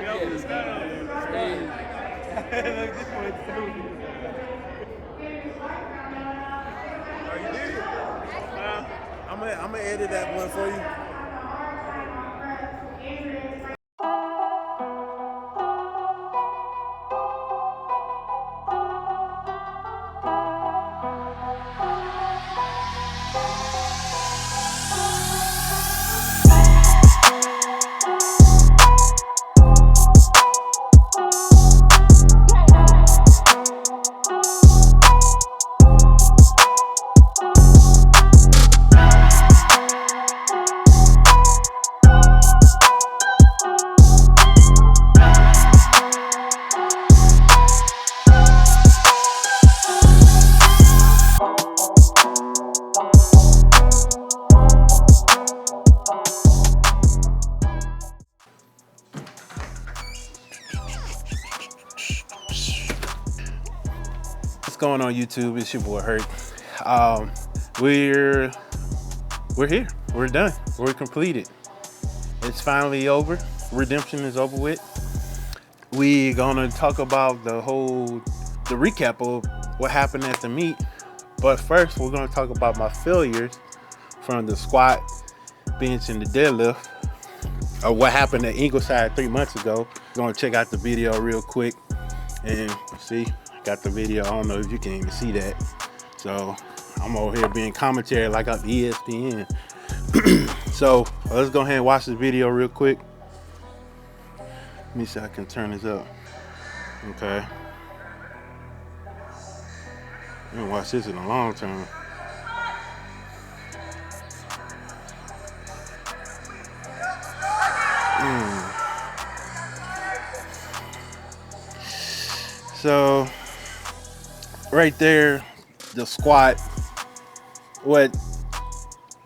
I'm gonna edit that one for you. What's going on YouTube? It's your boy Herc. We're here. We're done. We're completed. It's finally over. Redemption is over with. We're gonna talk about the recap of what happened at the meet. But first, we're gonna talk about my failures from the squat, bench, and the deadlift, or what happened at Ingleside 3 months ago. Gonna check out the video real quick and see. Got the video. I don't know if you can even see that. So I'm over here being commentary like I'm ESPN. So let's go ahead and watch this video real quick. Let me see if I can turn this up. Okay. I'm gonna watch this in the long term. So right there, the squat, what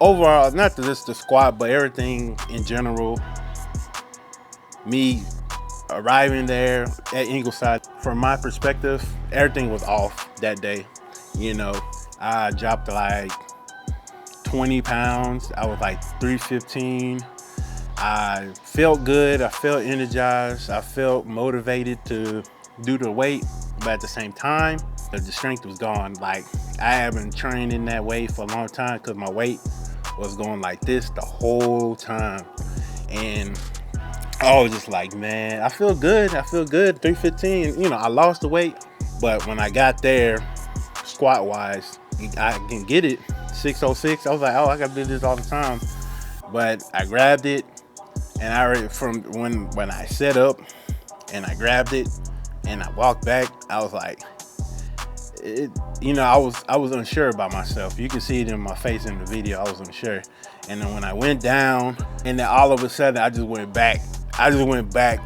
overall, not just the squat, but everything in general, me arriving there at Ingleside, from my perspective, everything was off that day. You know, I dropped like 20 pounds. I was like 315. I felt good. I felt energized. I felt motivated to do the weight, but at the same time, the strength was gone. Like, I have been training that way for a long time because my weight was going like this the whole time. And I was just like, man, I feel good. I feel good. 315, you know, I lost the weight, but when I got there, squat wise, I can get it 606. I was like, oh, I gotta do this all the time. But I grabbed it, and I already, from when I set up and I grabbed it and I walked back, I was like, you know, I was unsure about myself. You can see it in my face in the video. I was unsure. And then when I went down, and then all of a sudden I just went back.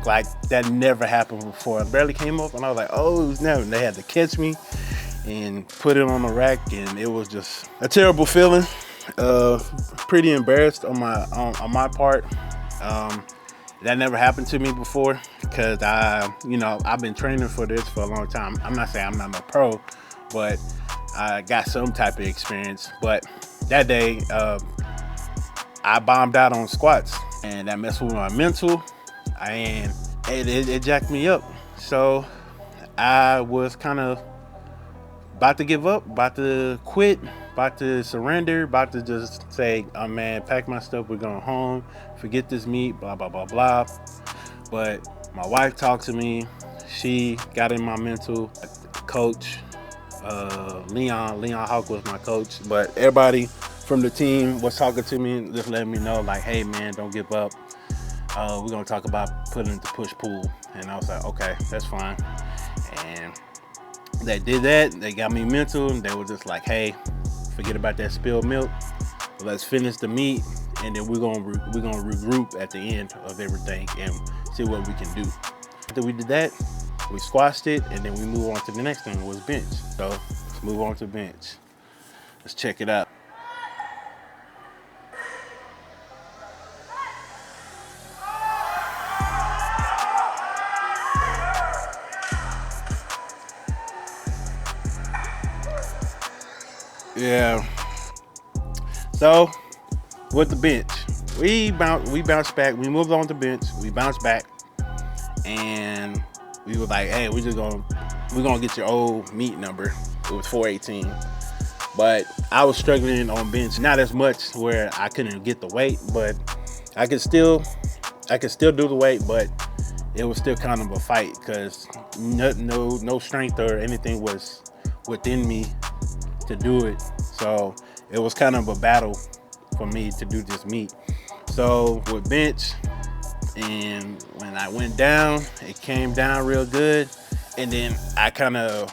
Like that never happened before. I barely came up, and I was like, oh, it was never. They had to catch me and put it on the rack, and it was just a terrible feeling. Pretty embarrassed on my part. That never happened to me before, because you know, I've been training for this for a long time. I'm not saying I'm not a pro, but I got some type of experience. But that day, I bombed out on squats, and that messed with my mental, and it jacked me up. So I was kind of about to give up, about to quit, about to surrender, about to just say, oh man, pack my stuff, we're going home, forget this meet, blah, blah, blah, blah. But my wife talked to me. She got in my mental. Coach, Leon Hawk was my coach, but everybody from the team was talking to me and just letting me know, like, hey man, don't give up. We're gonna talk about putting it to push-pull. And I was like, okay, that's fine. And they did that. They got me mental, and they were just like, hey, forget about that spilled milk. Let's finish the meet, and then we're gonna regroup at the end of everything and see what we can do. After we did that, we squashed it, and then we move on to the next thing, was bench. So let's move on to bench. Let's check it out. Yeah. So with the bench, we bounced back. We moved on to bench. We bounced back, and we were like, hey, we're gonna get your old meet number. It was 418. But I was struggling on bench, not as much where I couldn't get the weight, but I could still do the weight, but it was still kind of a fight because no strength or anything was within me to do it. So it was kind of a battle for me to do this meet. So with bench, and when I went down, it came down real good. And then I kind of,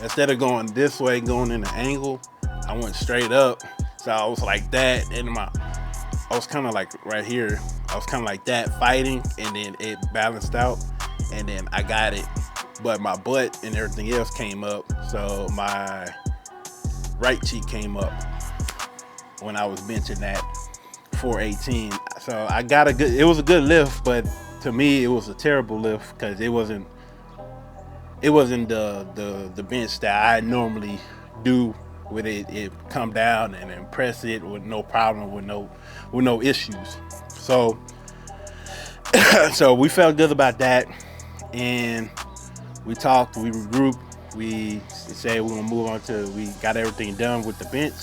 instead of going this way, going in the angle, I went straight up. So I was like that, and I was kind of like right here. I was kind of like that fighting, and then it balanced out, and then I got it. But my butt and everything else came up, so my right cheek came up when I was benching that 418. So I got it was a good lift, but to me it was a terrible lift because it wasn't the bench that I normally do with it come down and then press it with no problem, with no issues. So so we felt good about that, and we talked, we regrouped, we said we're gonna move on to, we got everything done with the bench,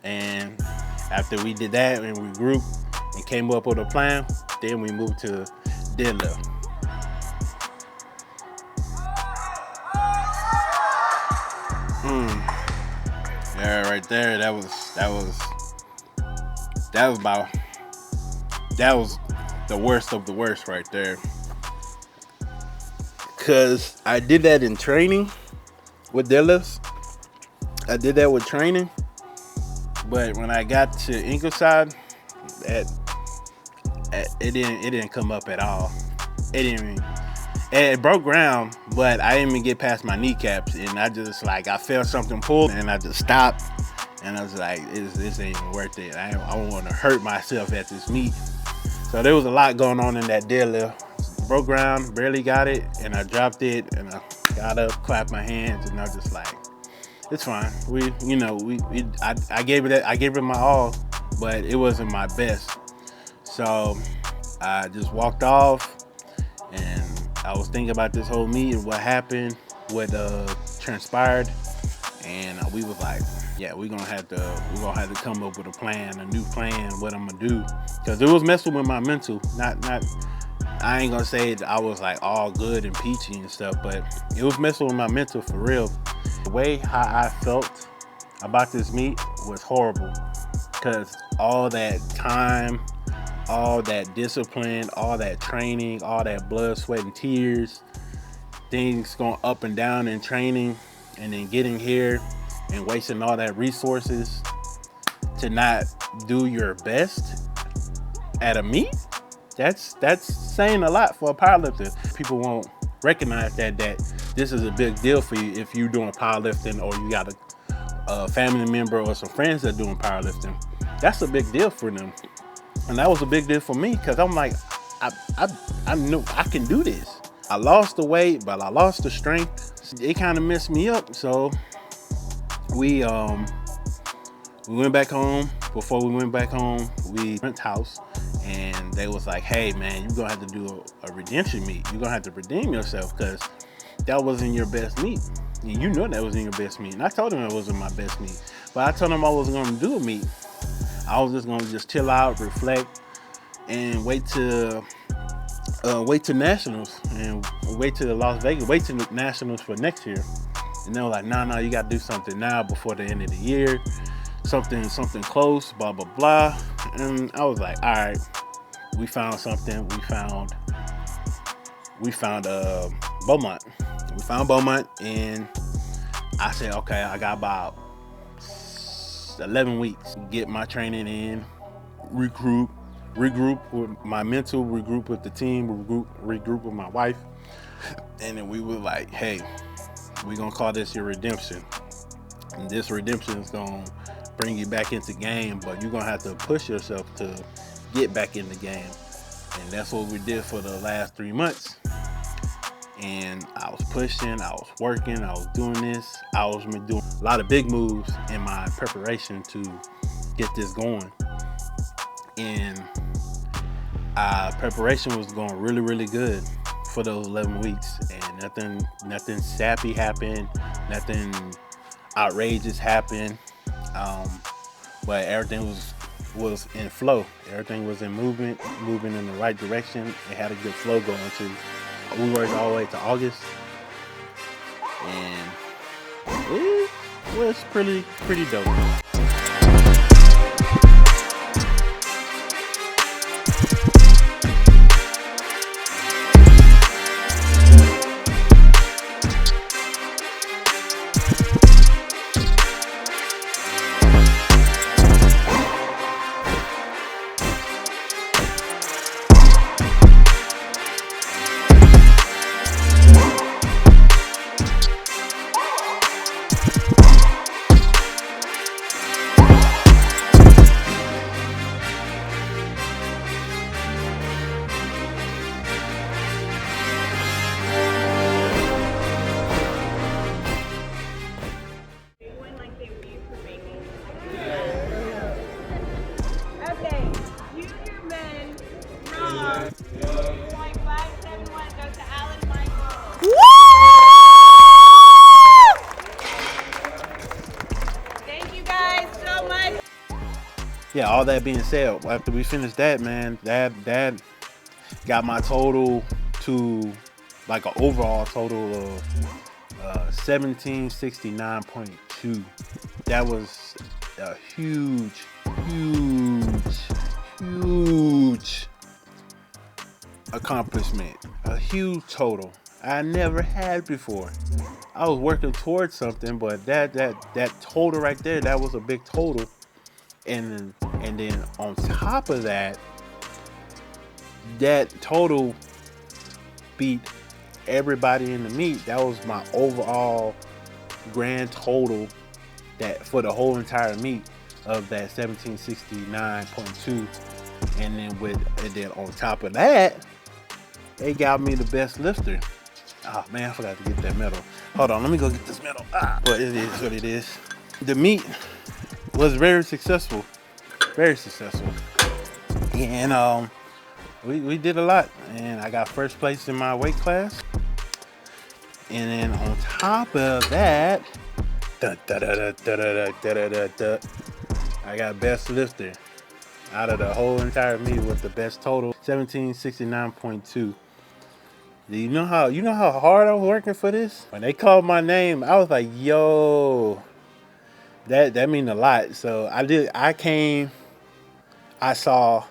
and after we did that and we regrouped and came up with a plan, then we moved to deadlift. Yeah, right there, that was the worst of the worst right there. Cause I did that in training with deadlifts. I did that with training, but when I got to Ingleside, it didn't come up at all. It broke ground, but I didn't even get past my kneecaps, and I felt something pull, and I just stopped, and I was like, this ain't even worth it. I don't want to hurt myself at this meet. So there was a lot going on in that deadlift. Broke ground, barely got it, and I dropped it, and I got up, clapped my hands, and I was just like, it's fine. I gave it my all, but it wasn't my best. So I just walked off, and I was thinking about this whole meet and what happened, what transpired, and we was like, yeah, we're gonna have to come up with a plan, a new plan, what I'm gonna do, because it was messing with my mental. I ain't gonna say that I was like all good and peachy and stuff, but it was messing with my mental for real. The way how I felt about this meet was horrible, because all that time, all that discipline, all that training, all that blood, sweat, and tears, things going up and down in training, and then getting here and wasting all that resources to not do your best at a meet, that's saying a lot for a powerlifter. People won't recognize that this is a big deal for you if you're doing powerlifting, or you got a family member or some friends that are doing powerlifting. That's a big deal for them. And that was a big deal for me, because I'm like, I knew I can do this. I lost the weight, but I lost the strength. It kind of messed me up. So we went back home. Before we went back home, we went to house, and they was like, hey man, you're gonna have to do a redemption meet. You're gonna have to redeem yourself, because that wasn't your best meet. And you know that wasn't your best meet. And I told them it wasn't my best meet, but I told them I wasn't gonna do a meet. I was just gonna chill out, reflect, and wait to nationals, and wait to Las Vegas, wait to nationals for next year. And they were like, no, you gotta do something now before the end of the year. Something close, blah, blah, blah. And I was like, all right, we found something. We found Beaumont. We found Beaumont, and I said, okay, I got about 11 weeks to get my training in, regroup with my mental, regroup with the team, regroup with my wife. And then we were like, hey, we're gonna call this your redemption. And this redemption is gonna bring you back into game, but you're gonna have to push yourself to get back in the game. And that's what we did for the last 3 months. And I was pushing, I was working, I was doing this. I was doing a lot of big moves in my preparation to get this going. And preparation was going really, really good for those 11 weeks, and nothing sappy happened, nothing outrageous happened. But everything was in flow. Everything was in moving in the right direction. It had a good flow going too. We worked all the way to August, and it was pretty dope. Yeah, all that being said, after we finished that, man, that got my total to like an overall total of 1769.2. That was a huge accomplishment, a huge total I never had before. I was working towards something, but that total right there, that was a big total. And then on top of that, that total beat everybody in the meet. That was my overall grand total that for the whole entire meet of that 1769.2. And then on top of that, they got me the best lifter. Oh man, I forgot to get that medal. Hold on, let me go get this medal. But it is what it is. The meet was very successful, and we did a lot, and I got first place in my weight class. And then on top of that, I got best lifter out of the whole entire meet with the best total, 1769.2. You know how hard I was working for this? When they called my name, I was like, yo, that mean a lot. So I came, I saw,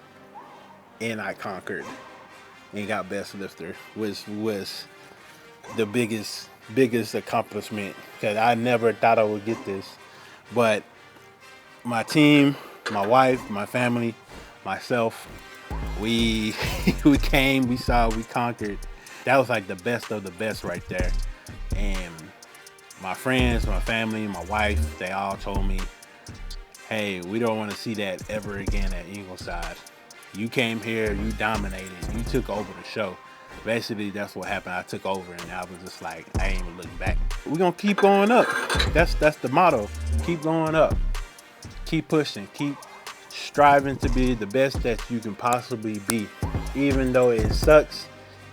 and I conquered and got best lifter, which was the biggest accomplishment, because I never thought I would get this. But my team, my wife, my family, myself, we came, we saw, we conquered. That was like the best of the best right there. And my friends, my family, my wife, they all told me, hey, we don't want to see that ever again at Ingleside. You came here, you dominated, you took over the show. Basically, that's what happened. I took over, and I was just like, I ain't even looking back. We're gonna keep going up. That's the motto. Keep going up. Keep pushing. Keep striving to be the best that you can possibly be. Even though it sucks,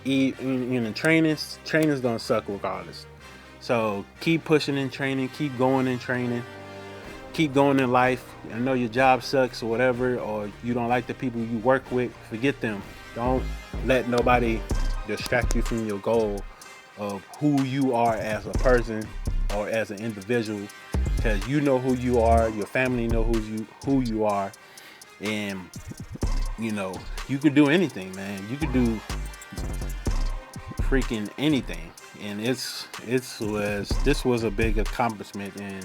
in training's gonna suck regardless. So keep pushing in training, keep going in training, keep going in life. I know your job sucks or whatever, or you don't like the people you work with, forget them. Don't let nobody distract you from your goal of who you are as a person or as an individual, because you know who you are, your family know who you are, and you know you could do anything, man. You could do freaking anything, and this was a big accomplishment in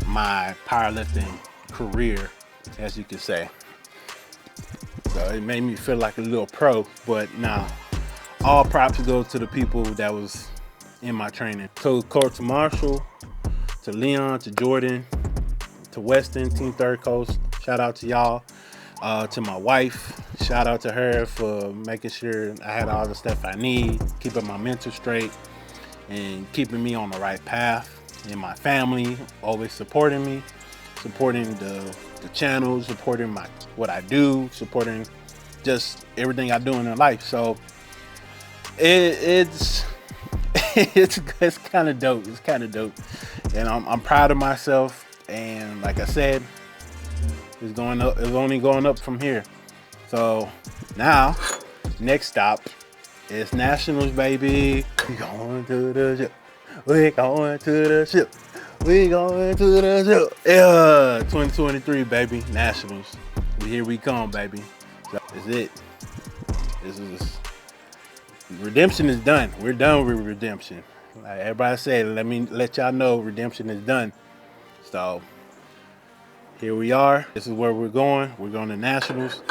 my powerlifting career, as you could say. So it made me feel like a little pro, but nah, all props go to the people that was in my training. So to Marshall, to Leon, to Jordan, to Weston, Team Third Coast, shout out to y'all. To my wife, shout out to her for making sure I had all the stuff I need, keeping my mental straight and keeping me on the right path. And my family always supporting me, supporting the channel, supporting what I do, supporting just everything I do in life. So it's it's kind of dope. It's kind of dope, and I'm proud of myself. And like I said, it's going up. It's only going up from here. So now, next stop is nationals, baby. We going to the ship. We going to the ship. We going to the ship. Yeah, 2023, baby. Nationals. Here we come, baby. So that's it. This is redemption is done. We're done with redemption. Like everybody said, let me let y'all know redemption is done. So here we are. This is where we're going. We're going to nationals.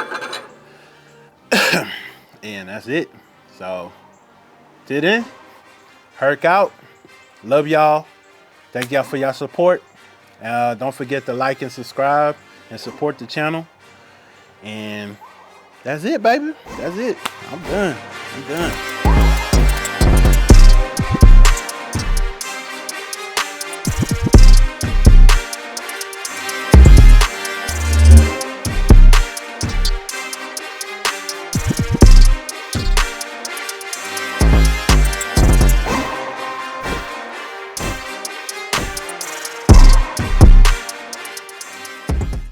And that's it. So till then, Herc out. Love y'all. Thank y'all for y'all support. Don't forget to like and subscribe and support the channel. And that's it, baby. That's it. I'm done.